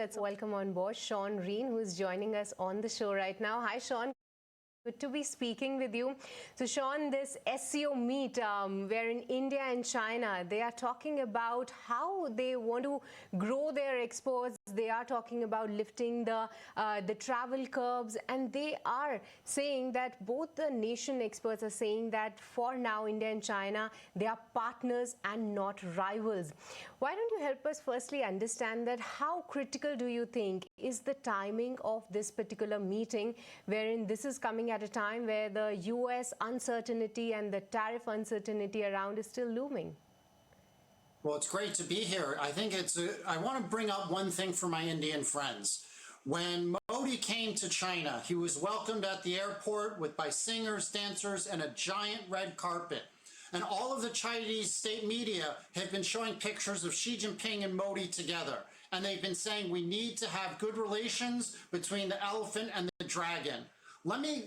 Let's welcome on board Shaun Rein, who is joining us on the show right now. Hi, Shaun. Good to be speaking with you. So, Shaun, this SCO meet where in India and China, they are talking about how they want to grow their exports. They are talking about lifting the travel curbs, and they are saying that both the nation experts are saying that for now, India and China, they are partners and not rivals. Why don't you help us firstly understand that how critical do you think is the timing of this particular meeting, wherein this is coming at a time where the US uncertainty and the tariff uncertainty around is still looming? Well, it's great to be here. I think I want to bring up one thing for my Indian friends. When Modi came to China, he was welcomed at the airport by singers, dancers, and a giant red carpet. And all of the Chinese state media have been showing pictures of Xi Jinping and Modi together. And they've been saying we need to have good relations between the elephant and the dragon. Let me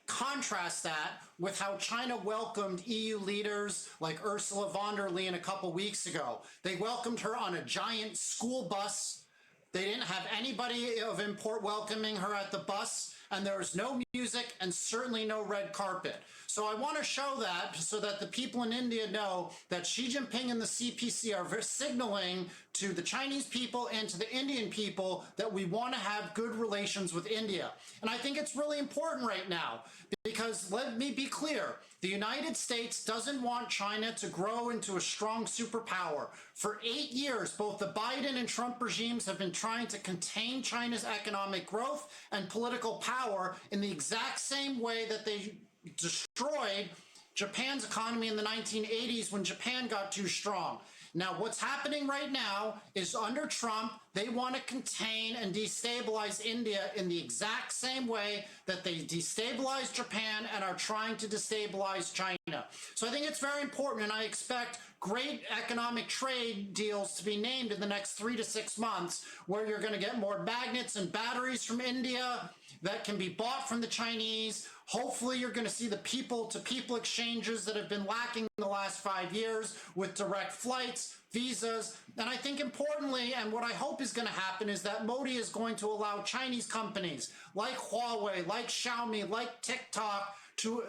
contrast that with how China welcomed EU leaders like Ursula von der Leyen a couple weeks ago. They welcomed her on a giant school bus. They didn't have anybody of import welcoming her at the bus, and there was no music and certainly no red carpet. So I want to show that so that the people in India know that Xi Jinping and the CPC are signaling to the Chinese people and to the Indian people that we want to have good relations with India. And I think it's really important right now because let me be clear, the United States doesn't want China to grow into a strong superpower. For 8 years, both the Biden and Trump regimes have been trying to contain China's economic growth and political power in the exact same way that they destroyed Japan's economy in the 1980s when Japan got too strong. Now, what's happening right now is under Trump, they want to contain and destabilize India in the exact same way that they destabilized Japan and are trying to destabilize China. So I think it's very important, and I expect great economic trade deals to be named in the next 3 to 6 months, where you're going to get more magnets and batteries from India that can be bought from the Chinese. Hopefully, you're going to see the people-to-people exchanges that have been lacking in the last 5 years with direct flights, visas. And I think importantly, and what I hope is going to happen, is that Modi is going to allow Chinese companies like Huawei, like Xiaomi, like TikTok,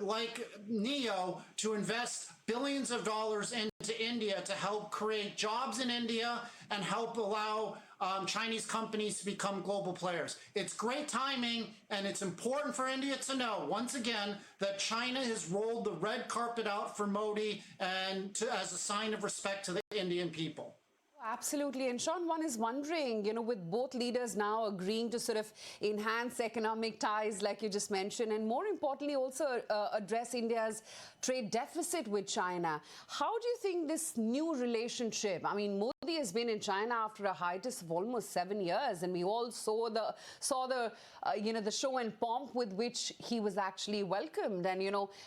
like NEO, to invest billions of dollars into India to help create jobs in India and help allow Chinese companies to become global players. It's great timing, and it's important for India to know, once again, that China has rolled the red carpet out for Modi and as a sign of respect to the Indian people. Absolutely. And Shaun, one is wondering, with both leaders now agreeing to sort of enhance economic ties, like you just mentioned, and more importantly, also address India's trade deficit with China. How do you think this new relationship, I mean, Modi has been in China after a hiatus of almost 7 years, and we all saw the show and pomp with which he was actually welcomed. And,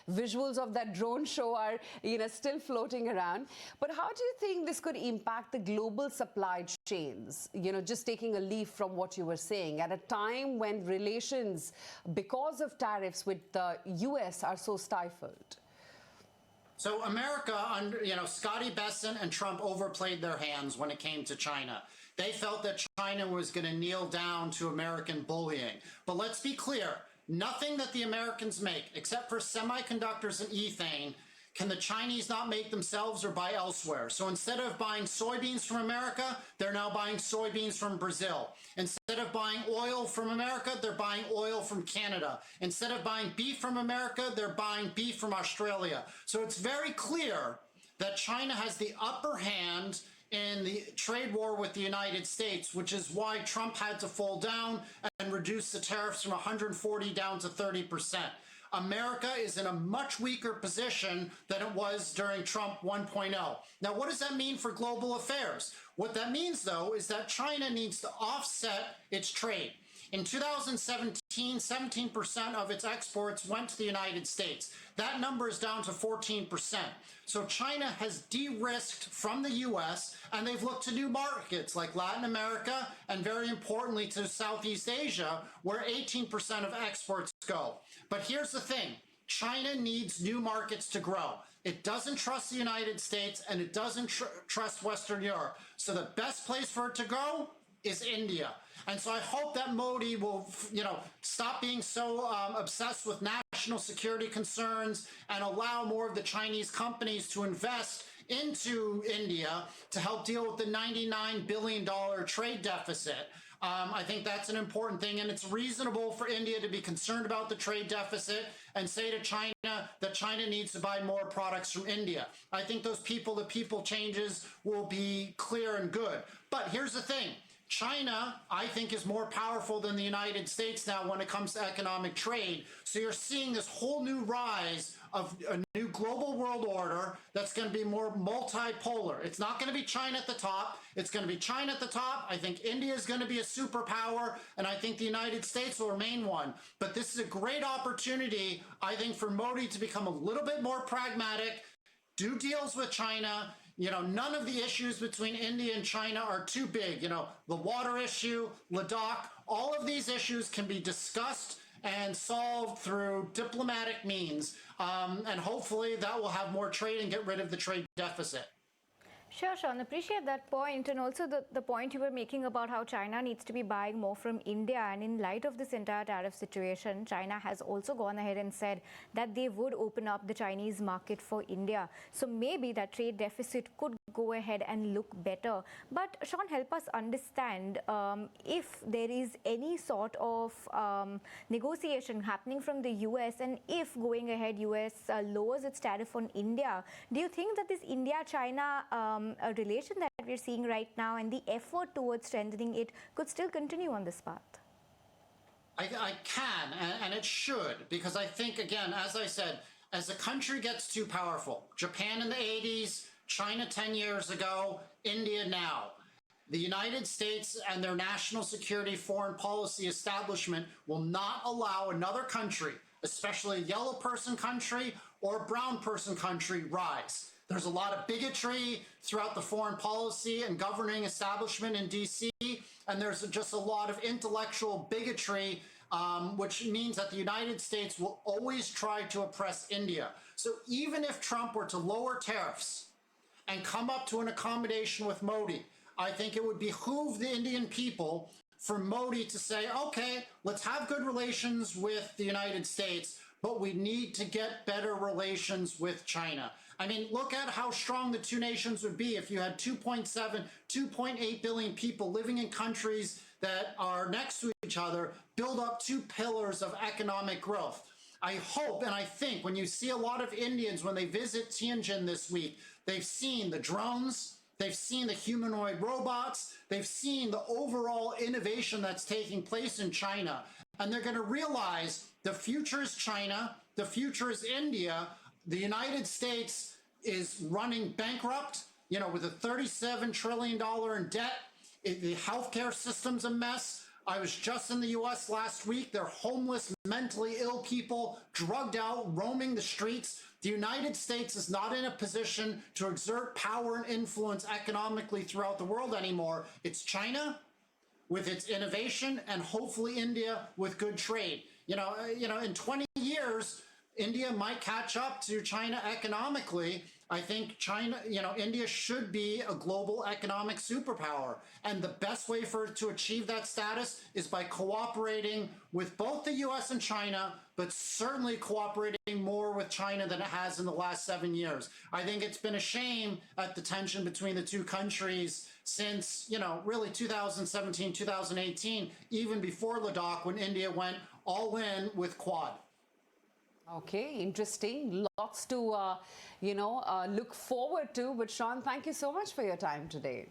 visuals of that drone show are, still floating around. But how do you think this could impact the global supply chains, just taking a leaf from what you were saying, at a time when relations, because of tariffs with the US, are so stifled? So America, under Scotty Besson and Trump overplayed their hands when it came to China. They felt that China was going to kneel down to American bullying. But let's be clear, nothing that the Americans make, except for semiconductors and ethane, can the Chinese not make themselves or buy elsewhere. So instead of buying soybeans from America, they're now buying soybeans from Brazil. Instead of buying oil from America, they're buying oil from Canada. Instead of buying beef from America, they're buying beef from Australia. So it's very clear that China has the upper hand in the trade war with the United States, which is why Trump had to fall down and reduce the tariffs from 140 down to 30%. America is in a much weaker position than it was during Trump 1.0. Now, what does that mean for global affairs? What that means, though, is that China needs to offset its trade. In 2017, 17% of its exports went to the United States. That number is down to 14%. So China has de-risked from the U.S., and they've looked to new markets like Latin America and, very importantly, to Southeast Asia, where 18% of exports go. But here's the thing. China needs new markets to grow. It doesn't trust the United States, and it doesn't trust Western Europe. So the best place for it to go is India. And so I hope that Modi will, stop being so obsessed with national security concerns and allow more of the Chinese companies to invest into India to help deal with the $99 billion trade deficit. I think that's an important thing, and it's reasonable for India to be concerned about the trade deficit and say to China that China needs to buy more products from India. I think those people-to-people changes will be clear and good. But here's the thing. China, I think, is more powerful than the United States now when it comes to economic trade. So you're seeing this whole new rise of a new global world order that's going to be more multipolar. It's not going to be China at the top. It's going to be China at the top. I think India is going to be a superpower, and I think the United States will remain one. But this is a great opportunity, I think, for Modi to become a little bit more pragmatic, do deals with China. None of the issues between India and China are too big. The water issue, Ladakh, all of these issues can be discussed and solved through diplomatic means. And hopefully that will have more trade and get rid of the trade deficit. Sure, Shaun, appreciate that point, and also the point you were making about how China needs to be buying more from India. And in light of this entire tariff situation, China has also gone ahead and said that they would open up the Chinese market for India. So maybe that trade deficit could go ahead and look better. But Shaun, help us understand if there is any sort of negotiation happening from the US, and if going ahead US lowers its tariff on India, do you think that this India-China a relation that we're seeing right now and the effort towards strengthening it could still continue on this path? I can, and it should, because I think, again, as I said, as a country gets too powerful, Japan in the 80s, China 10 years ago, India now, the United States and their national security foreign policy establishment will not allow another country, especially a yellow person country or a brown person country, rise. There's a lot of bigotry throughout the foreign policy and governing establishment in DC, and there's just a lot of intellectual bigotry, which means that the United States will always try to oppress India. So even if Trump were to lower tariffs and come up to an accommodation with Modi, I think it would behoove the Indian people for Modi to say, okay, let's have good relations with the United States, but we need to get better relations with China. I mean, look at how strong the two nations would be if you had 2.7, 2.8 billion people living in countries that are next to each other, build up two pillars of economic growth. I hope and I think when you see a lot of Indians, when they visit Tianjin this week, they've seen the drones, they've seen the humanoid robots, they've seen the overall innovation that's taking place in China, and they're going to realize the future is China, the future is India. The United States is running bankrupt, with a $37 trillion in debt. The healthcare system's a mess. I was just in the U.S. last week. They're homeless, mentally ill people, drugged out, roaming the streets. The United States is not in a position to exert power and influence economically throughout the world anymore. It's China with its innovation, and hopefully India with good trade. In 20 years, India might catch up to China economically. I think India should be a global economic superpower. And the best way for it to achieve that status is by cooperating with both the US and China, but certainly cooperating more with China than it has in the last 7 years. I think it's been a shame at the tension between the two countries since, really 2017, 2018, even before Ladakh, when India went all in with Quad. Okay, interesting. Lots to, look forward to. But Shaun, thank you so much for your time today.